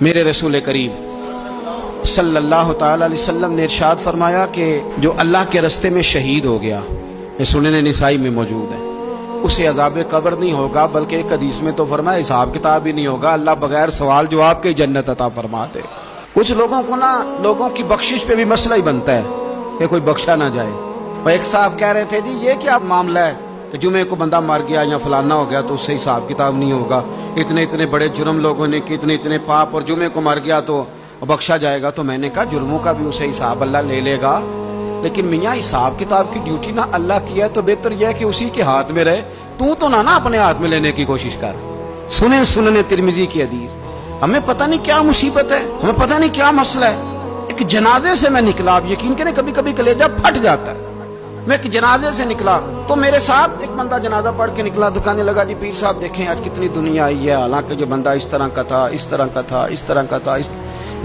میرے رسول کریم صلی اللہ تعالی علیہ وسلم نے ارشاد فرمایا کہ جو اللہ کے رستے میں شہید ہو گیا، یہ سنن نسائی میں موجود ہے، اسے عذاب قبر نہیں ہوگا، بلکہ ایک حدیث میں تو فرمایا حساب کتاب ہی نہیں ہوگا، اللہ بغیر سوال جواب کے جنت عطا فرما دے۔ کچھ لوگوں کو لوگوں کی بخشش پہ بھی مسئلہ ہی بنتا ہے کہ کوئی بخشا نہ جائے۔ وہ ایک صاحب کہہ رہے تھے جی یہ کیا معاملہ ہے کہ جمعے کو بندہ مر گیا یا فلانا ہو گیا تو اس سے حساب کتاب نہیں ہوگا، اتنے بڑے جرم لوگوں نے کی، اتنے پاپ، اور جمعے کو مر گیا تو بخشا جائے گا۔ تو میں نے کہا جرموں کا بھی اسے حساب اللہ لے لے گا، لیکن میاں حساب کتاب کی ڈیوٹی نہ اللہ کی ہے تو بہتر یہ ہے کہ اسی کے ہاتھ میں رہے، تو نہ اپنے ہاتھ میں لینے کی کوشش کر۔ سنن ترمذی کی حدیث۔ ہمیں پتہ نہیں کیا مصیبت ہے، ہمیں پتہ نہیں کیا مسئلہ ہے۔ ایک جنازے سے میں نکلا، آپ یقین کریں کبھی کبھی کلیجہ پھٹ جاتا ہے۔ میں ایک جنازے سے نکلا تو میرے ساتھ ایک بندہ جنازہ پڑھ کے نکلا، دکانے لگا جی پیر صاحب دیکھیں آج کتنی دنیا آئی ہے، حالانکہ جو بندہ اس طرح کا تھا، اس طرح کا تھا، اس طرح کا تھا۔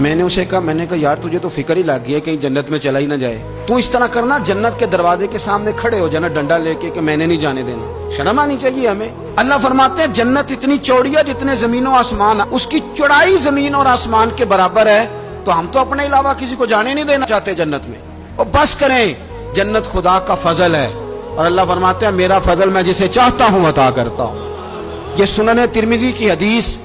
میں نے اسے کہا یار تجھے تو فکر ہی لگ گئی ہے کہیں جنت میں چلا ہی نہ جائے، تو اس طرح کرنا جنت کے دروازے کے سامنے کھڑے ہو جانا ڈنڈا لے کے کہ میں نے نہیں جانے دینا۔ شرم آنی چاہیے ہمیں۔ اللہ فرماتے ہیں جنت اتنی چوڑی ہے جتنے زمین و آسمان، اس کی چوڑائی زمین اور آسمان کے برابر ہے، تو ہم تو اپنے علاوہ کسی کو جانے نہیں دینا چاہتے جنت میں۔ اور بس کریں، جنت خدا کا فضل ہے، اور اللہ فرماتے ہیں میرا فضل میں جسے چاہتا ہوں عطا کرتا ہوں۔ یہ سنن ترمذی کی حدیث،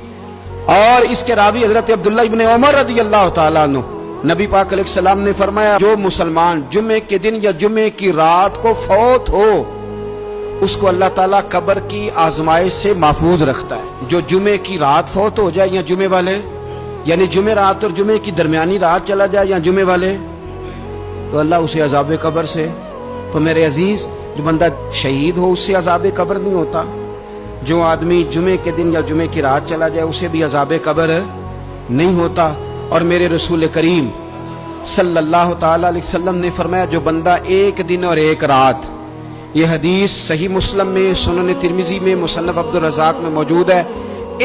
اور اس کے راوی حضرت عبداللہ ابن عمر رضی اللہ تعالیٰ عنہ، نبی پاک علیہ السلام نے فرمایا جو مسلمان جمعے کے دن یا جمعے کی رات کو فوت ہو، اس کو اللہ تعالیٰ قبر کی آزمائش سے محفوظ رکھتا ہے۔ جو جمعے کی رات فوت ہو جائے یا جمعے والے، یعنی جمعے رات اور جمعے کی درمیانی رات چلا جائے یا جمعے والے، تو اللہ اسے عذاب قبر سے، تو میرے عزیز جو بندہ شہید ہو اس سے عذاب قبر نہیں ہوتا، جو آدمی جمعے کے دن یا جمعے کی رات چلا جائے اسے بھی عذاب قبر نہیں ہوتا۔ اور میرے رسول کریم صلی اللہ تعالی علیہ وسلم نے فرمایا جو بندہ ایک دن اور ایک رات، یہ حدیث صحیح مسلم میں، سنن ترمذی میں، مصنف عبدالرزاق میں موجود ہے،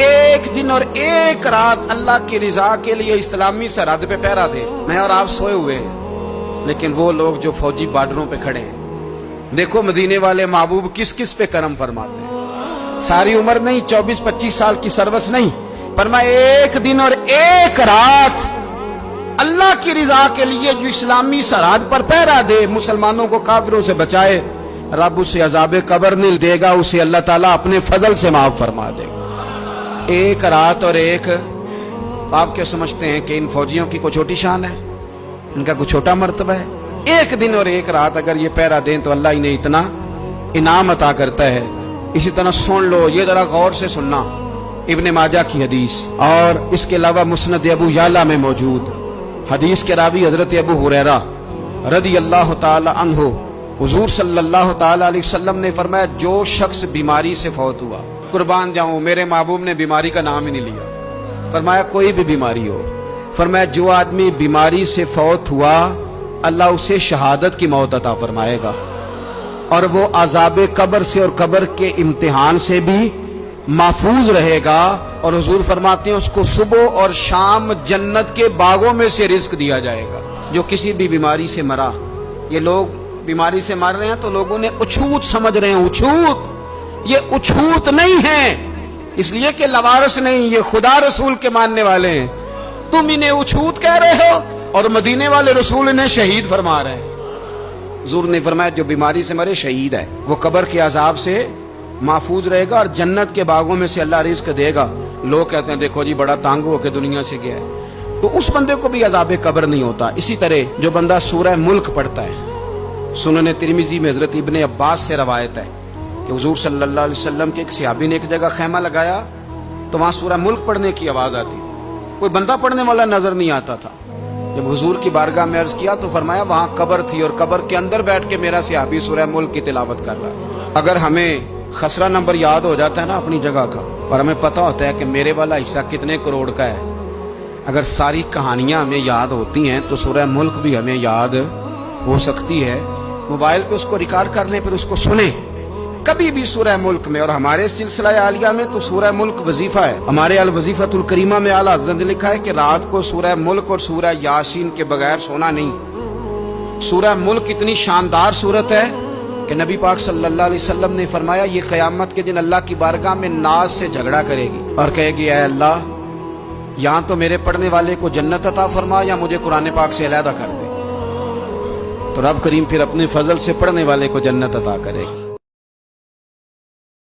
ایک دن اور ایک رات اللہ کی رضا کے لیے اسلامی سرحد پہ پہرا دے۔ میں اور آپ سوئے ہوئے ہیں، لیکن وہ لوگ جو فوجی بارڈروں پہ کھڑے ہیں، دیکھو مدینے والے محبوب کس کس پہ کرم فرماتے ہیں۔ ساری عمر نہیں، 24-25 سال کی سروس نہیں، فرمایا ایک دن اور ایک رات اللہ کی رضا کے لیے جو اسلامی سرحد پر پہرا دے، مسلمانوں کو کافروں سے بچائے، رب اسے عذاب قبر نہیں دے گا، اسے اللہ تعالیٰ اپنے فضل سے معاف فرما دے گا۔ ایک رات اور ایک، آپ کیا سمجھتے ہیں کہ ان فوجیوں کی کوئی چھوٹی شان ہے؟ ان کا کوئی چھوٹا مرتبہ ہے؟ ایک دن اور ایک رات اگر یہ پہرا دیں تو اللہ انہیں اتنا انعام عطا کرتا ہے۔ اسی طرح سن لو، یہ ذرا غور سے سننا، ابن ماجہ کی حدیث، اور اس کے علاوہ مسند ابو یعلا میں موجود حدیث کے راوی حضرت ابو ہریرہ رضی اللہ تعالی عنہ، حضور صلی اللہ تعالی علیہ وسلم نے فرمایا جو شخص بیماری سے فوت ہوا، قربان جاؤں میرے محبوب نے بیماری کا نام ہی نہیں لیا، فرمایا کوئی بھی بیماری ہو، فرمایا جو آدمی بیماری سے فوت ہوا اللہ اسے شہادت کی موت عطا فرمائے گا، اور وہ عذاب قبر سے اور قبر کے امتحان سے بھی محفوظ رہے گا، اور حضور فرماتے ہیں اس کو صبح اور شام جنت کے باغوں میں سے رزق دیا جائے گا۔ جو کسی بھی بیماری سے مرا، یہ لوگ بیماری سے مر رہے ہیں تو لوگوں نے اچھوت سمجھ رہے ہیں، اچھوت، یہ اچھوت نہیں ہے، اس لیے کہ لوارث نہیں، یہ خدا رسول کے ماننے والے ہیں، تم انہیں اچھوت کہہ رہے ہو، اور مدینے والے رسول انہیں شہید فرما رہے ہیں۔ حضور نے فرمایا جو بیماری سے مرے شہید ہے، وہ قبر کے عذاب سے محفوظ رہے گا اور جنت کے باغوں میں سے اللہ رزق دے گا۔ لوگ کہتے ہیں دیکھو جی بڑا تانگ ہو کے دنیا سے گیا ہے، تو اس بندے کو بھی عذاب قبر نہیں ہوتا۔ اسی طرح جو بندہ سورہ ملک پڑھتا ہے، سنن ترمذی میں حضرت ابن عباس سے روایت ہے کہ حضور صلی اللہ علیہ وسلم کے ایک صحابی نے ایک جگہ خیمہ لگایا تو وہاں سورہ ملک پڑھنے کی آواز آتی، کوئی بندہ پڑھنے والا نظر نہیں آتا تھا۔ جب حضور کی بارگاہ میں عرض کیا تو فرمایا وہاں قبر تھی اور قبر کے اندر بیٹھ کے میرا صحابی سورہ ملک کی تلاوت کر رہا ہے۔ اگر ہمیں خسرہ نمبر یاد ہو جاتا ہے نا اپنی جگہ کا، اور ہمیں پتہ ہوتا ہے کہ میرے والا حصہ کتنے کروڑ کا ہے، اگر ساری کہانیاں ہمیں یاد ہوتی ہیں تو سورہ ملک بھی ہمیں یاد ہو سکتی ہے۔ موبائل پہ اس کو ریکارڈ کر لیں، پھر اس کو سنیں کبھی بھی سورہ ملک میں۔ اور ہمارے سلسلہ عالیہ میں تو سورہ ملک وظیفہ ہے، ہمارے الوظیفۃ الکریمہ میں اعلیٰ حضرت نے لکھا ہے کہ رات کو سورہ ملک اور سورہ یاسین کے بغیر سونا نہیں۔ سورہ ملک اتنی شاندار سورت ہے کہ نبی پاک صلی اللہ علیہ وسلم نے فرمایا یہ قیامت کے دن اللہ کی بارگاہ میں ناز سے جھگڑا کرے گی اور کہے گی اے اللہ یا تو میرے پڑھنے والے کو جنت عطا فرما یا مجھے قرآن پاک سے علیحدہ کر دے۔ تو رب کریم پھر اپنے فضل سے پڑھنے والے کو جنت عطا کرے گا۔